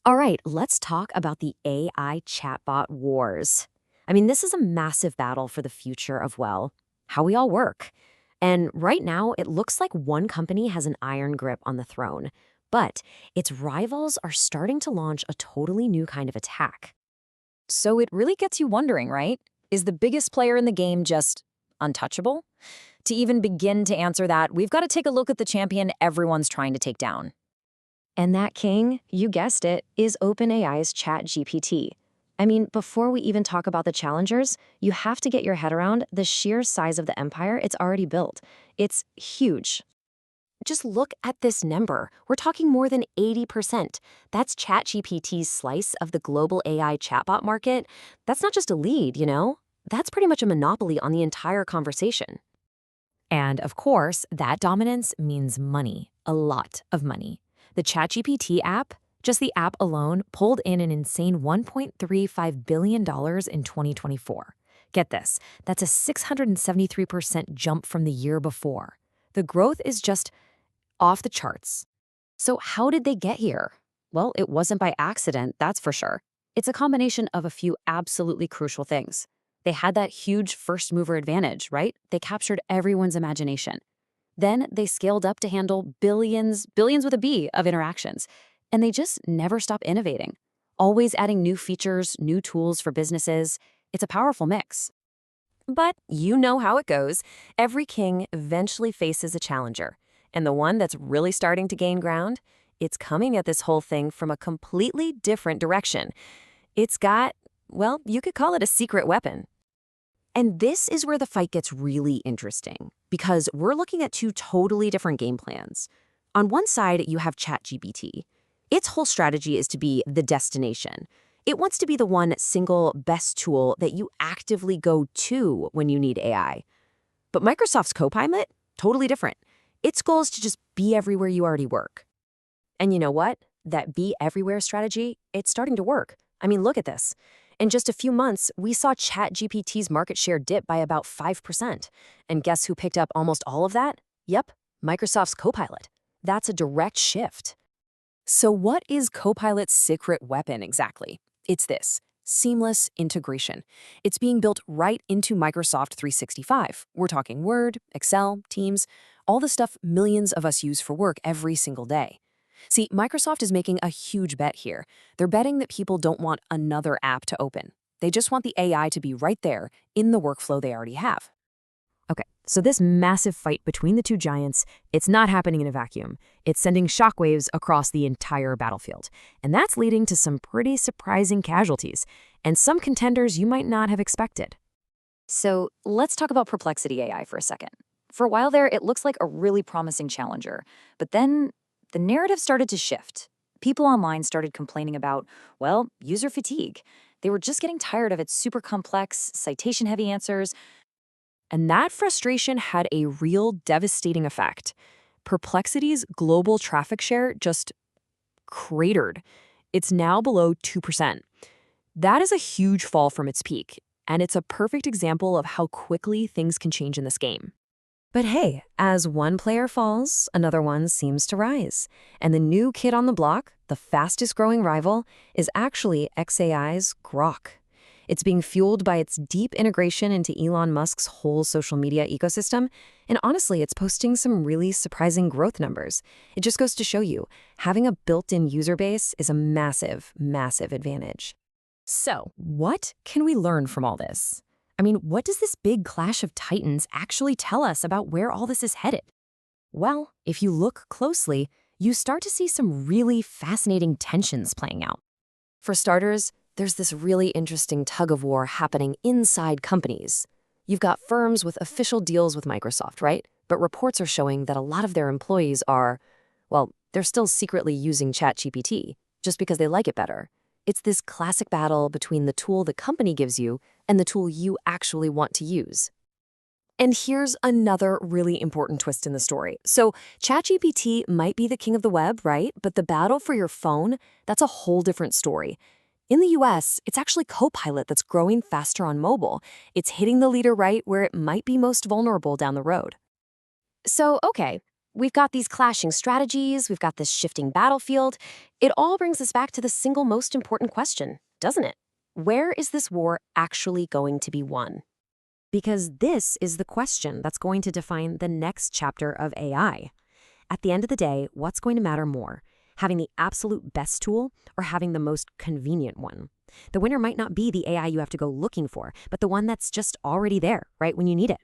All right, let's talk about the AI chatbot wars. I mean, this is a massive battle for the future of, well, how we all work. And right now, it looks like one company has an iron grip on the throne, but its rivals are starting to launch a totally new kind of attack. So it really gets you wondering, right? Is the biggest player in the game just untouchable? To even begin to answer that, we've got to take a look at the champion everyone's trying to take down. And that king, you guessed it, is OpenAI's ChatGPT. I mean, before we even talk about the challengers, you have to get your head around the sheer size of the empire it's already built. It's huge. Just look at this number. We're talking more than 80%. That's ChatGPT's slice of the global AI chatbot market. That's not just a lead, you know? That's pretty much a monopoly on the entire conversation. And of course, that dominance means money, a lot of money. The ChatGPT app, just the app alone, pulled in an insane $1.35 billion in 2024. Get this, that's a 673% jump from the year before. The growth is just off the charts. So how did they get here? Well, it wasn't by accident, that's for sure. It's a combination of a few absolutely crucial things. They had that huge first mover advantage, right? They captured everyone's imagination. Then they scaled up to handle billions with a B of interactions. And they just never stop innovating, always adding new features, new tools for businesses. It's a powerful mix. But you know how it goes. Every king eventually faces a challenger. And the one that's really starting to gain ground, it's coming at this whole thing from a completely different direction. It's got, well, you could call it a secret weapon. And this is where the fight gets really interesting, because we're looking at two totally different game plans. On one side, you have ChatGPT. Its whole strategy is to be the destination. It wants to be the one single best tool that you actively go to when you need AI. But Microsoft's Copilot, totally different. Its goal is to just be everywhere you already work. And you know what? That be everywhere strategy, it's starting to work. I mean, look at this. In just a few months, we saw ChatGPT's market share dip by about 5%. And guess who picked up almost all of that? Yep, Microsoft's Copilot. That's a direct shift. So what is Copilot's secret weapon exactly? It's this: seamless integration. It's being built right into Microsoft 365. We're talking Word, Excel, Teams, all the stuff millions of us use for work every single day. See, Microsoft is making a huge bet here. They're betting that people don't want another app to open. They just want the AI to be right there in the workflow they already have. Okay, so this massive fight between the two giants, it's not happening in a vacuum. It's sending shockwaves across the entire battlefield. And that's leading to some pretty surprising casualties, and some contenders you might not have expected. So let's talk about Perplexity AI for a second. For a while there, it looks like a really promising challenger. But then the narrative started to shift. People online started complaining about, well, user fatigue. They were just getting tired of its super complex, citation-heavy answers. And that frustration had a real devastating effect. Perplexity's global traffic share just cratered. It's now below 2%. That is a huge fall from its peak, and it's a perfect example of how quickly things can change in this game. But hey, as one player falls, another one seems to rise. And the new kid on the block, the fastest growing rival, is actually xAI's Grok. It's being fueled by its deep integration into Elon Musk's whole social media ecosystem, and honestly, it's posting some really surprising growth numbers. It just goes to show you, having a built-in user base is a massive, massive advantage. So, what can we learn from all this? I mean, what does this big clash of titans actually tell us about where all this is headed? Well, if you look closely, you start to see some really fascinating tensions playing out. For starters, there's this really interesting tug-of-war happening inside companies. You've got firms with official deals with Microsoft, right? But reports are showing that a lot of their employees are, well, they're still secretly using ChatGPT, just because they like it better. It's this classic battle between the tool the company gives you and the tool you actually want to use. And here's another really important twist in the story. So ChatGPT might be the king of the web, right? But the battle for your phone, that's a whole different story. In the US, it's actually Copilot that's growing faster on mobile. It's hitting the leader right where it might be most vulnerable down the road. So, okay, We've got these clashing strategies, we've got this shifting battlefield. It all brings us back to the single most important question, doesn't it? Where is this war actually going to be won? Because this is the question that's going to define the next chapter of AI. At the end of the day, what's going to matter more? Having the absolute best tool or having the most convenient one? The winner might not be the AI you have to go looking for, but the one that's just already there, right when you need it.